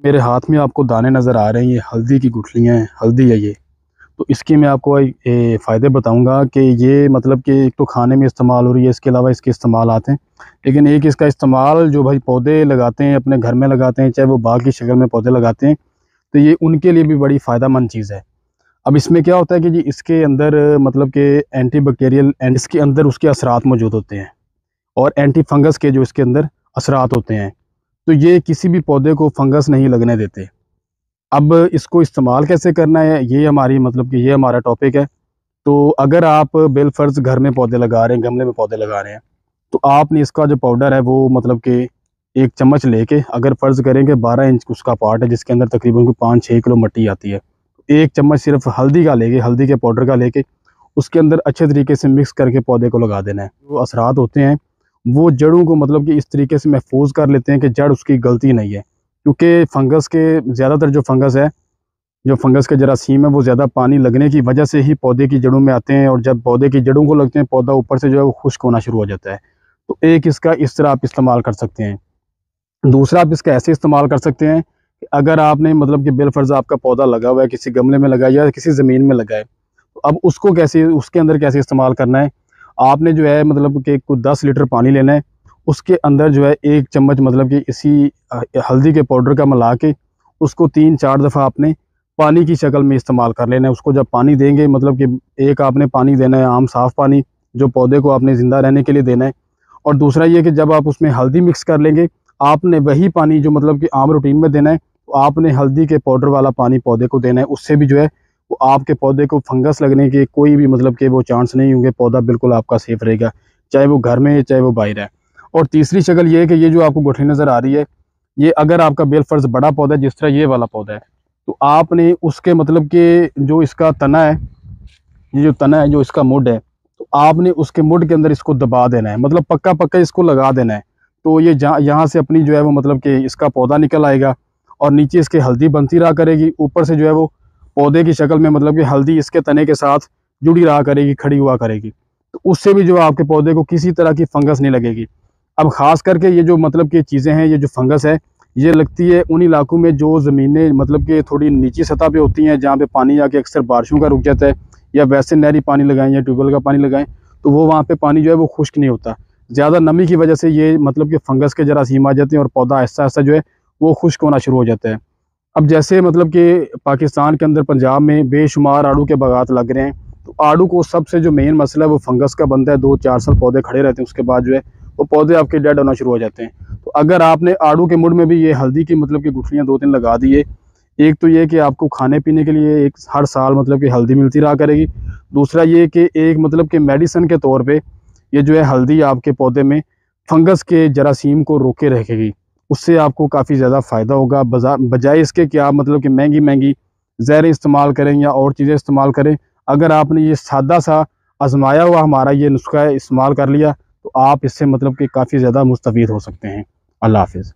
मेरे हाथ में आपको दाने नज़र आ रहे हैं, ये हल्दी की गुठलियाँ हैं, हल्दी है ये। तो इसके मैं आपको फ़ायदे बताऊंगा कि ये मतलब कि एक तो खाने में इस्तेमाल हो रही है, इसके अलावा इसके इस्तेमाल आते हैं। लेकिन एक इसका इस्तेमाल जो भाई पौधे लगाते हैं, अपने घर में लगाते हैं, चाहे वो बाग की शक्ल में पौधे लगाते हैं, तो ये उनके लिए भी बड़ी फ़ायदेमंद चीज़ है। अब इसमें क्या होता है कि जी इसके अंदर मतलब कि एंटी बैक्टीरियल एंड इसके अंदर उसके असरात मौजूद होते हैं और एंटी फंगस के जो इसके अंदर असरात होते हैं। तो ये किसी भी पौधे को फंगस नहीं लगने देते। अब इसको इस्तेमाल कैसे करना है, ये हमारी मतलब कि ये हमारा टॉपिक है। तो अगर आप बिलफ़र्ज़ घर में पौधे लगा रहे हैं, गमले में पौधे लगा रहे हैं, तो आपने इसका जो पाउडर है वो मतलब कि 1 चम्मच लेके, अगर फ़र्ज़ करें कि 12 इंच उसका पॉट है जिसके अंदर तकरीबन कोई 5-6 किलो मिट्टी आती है, तो 1 चम्मच सिर्फ़ हल्दी का लेके, हल्दी के पाउडर का लेके उसके अंदर अच्छे तरीके से मिक्स करके पौधे को लगा देना है। जो असरात होते हैं वो जड़ों को मतलब कि इस तरीके से महफूज कर लेते हैं कि जड़ उसकी गलती नहीं है, क्योंकि फंगस के ज़्यादातर जो फंगस है, जो फंगस के जरासीम है, वो ज़्यादा पानी लगने की वजह से ही पौधे की जड़ों में आते हैं और जब पौधे की जड़ों को लगते हैं, पौधा ऊपर से जो है वो खुश्क होना शुरू हो जाता है। तो एक इसका इस तरह आप इस्तेमाल कर सकते हैं। दूसरा आप इसका ऐसे इस्तेमाल कर सकते हैं कि अगर आपने मतलब कि बिलफ़र्ज़ आपका पौधा लगा हुआ है, किसी गमले में लगा है या किसी ज़मीन में लगा है, तो अब उसको कैसे, उसके अंदर कैसे इस्तेमाल करना है। आपने जो है मतलब कि कुछ 10 लीटर पानी लेना है, उसके अंदर जो है 1 चम्मच मतलब कि इसी हल्दी के पाउडर का मिला के उसको 3-4 दफ़ा आपने पानी की शक्ल में इस्तेमाल कर लेना है। उसको जब पानी देंगे मतलब कि एक आपने पानी देना है आम साफ़ पानी, जो पौधे को आपने ज़िंदा रहने के लिए देना है। और दूसरा ये कि जब आप उसमें हल्दी मिक्स कर लेंगे, आपने वही पानी जो मतलब कि आम रूटीन में देना है, तो आपने हल्दी के पाउडर वाला पानी पौधे को देना है। उससे भी जो है वो आपके पौधे को फंगस लगने के कोई भी मतलब कि वो चांस नहीं होंगे, पौधा बिल्कुल आपका सेफ रहेगा, चाहे वो घर में है, चाहे वो बाहर है। और तीसरी शक्ल ये है कि ये जो आपको गुठली नज़र आ रही है, ये अगर आपका बिलफ़र्ज़ बड़ा पौधा है, जिस तरह ये वाला पौधा है, तो आपने उसके मतलब कि जो इसका तना है, ये जो तना है, जो इसका मुड है, तो आपने उसके मुड के अंदर इसको दबा देना है, मतलब पक्का-पक्का इसको लगा देना है। तो ये जहाँ यहाँ से अपनी जो है वो मतलब कि इसका पौधा निकल आएगा और नीचे इसकी हल्दी बनती रहा करेगी, ऊपर से जो है वो पौधे की शक्ल में मतलब कि हल्दी इसके तने के साथ जुड़ी रहा करेगी, खड़ी हुआ करेगी। तो उससे भी जो है आपके पौधे को किसी तरह की फंगस नहीं लगेगी। अब ख़ास करके ये जो मतलब कि चीज़ें हैं, ये जो फंगस है, ये लगती है उन इलाकों में जो ज़मीनें मतलब कि थोड़ी नीची सतह पे होती हैं, जहाँ पे पानी आके अक्सर बारिशों का रुक जाता है, या वैसे नहरी पानी लगाएँ या ट्यूबवेल का पानी लगाएँ, तो वो वहाँ पे पानी जो है वो खुश्क नहीं होता। ज़्यादा नमी की वजह से ये मतलब कि फंगस के जरासीम आ जाते हैं और पौधा आहिस्ता-आहिस्ता जो है वो खुश्क होना शुरू हो जाता है। अब जैसे मतलब कि पाकिस्तान के अंदर पंजाब में बेशुमार आड़ू के बागात लग रहे हैं, तो आड़ू को सबसे जो मेन मसला है वो फंगस का बनता है। 2-4 साल पौधे खड़े रहते हैं, उसके बाद जो है वो पौधे आपके डेड होना शुरू हो जाते हैं। तो अगर आपने आड़ू के मुड़ में भी ये हल्दी की मतलब कि गुठलियाँ 2-3 लगा दी है, एक तो ये कि आपको खाने-पीने के लिए एक हर साल मतलब कि हल्दी मिलती रहा करेगी। दूसरा ये कि एक मतलब कि मेडिसिन के तौर पे ये जो है हल्दी आपके पौधे में फंगस के जरासीम को रोके रखेगी। उससे आपको काफ़ी ज़्यादा फ़ायदा होगा, बजाय इसके कि आप मतलब कि महंगी-महंगी ज़हरें इस्तेमाल करें या और चीज़ें इस्तेमाल करें। अगर आपने ये सादा-सा आज़माया हुआ हमारा ये नुस्ख़ा है, इस्तेमाल कर लिया, तो आप इससे मतलब कि काफ़ी ज़्यादा मुस्तफ़ीद हो सकते हैं। अल्लाह हाफ़िज़।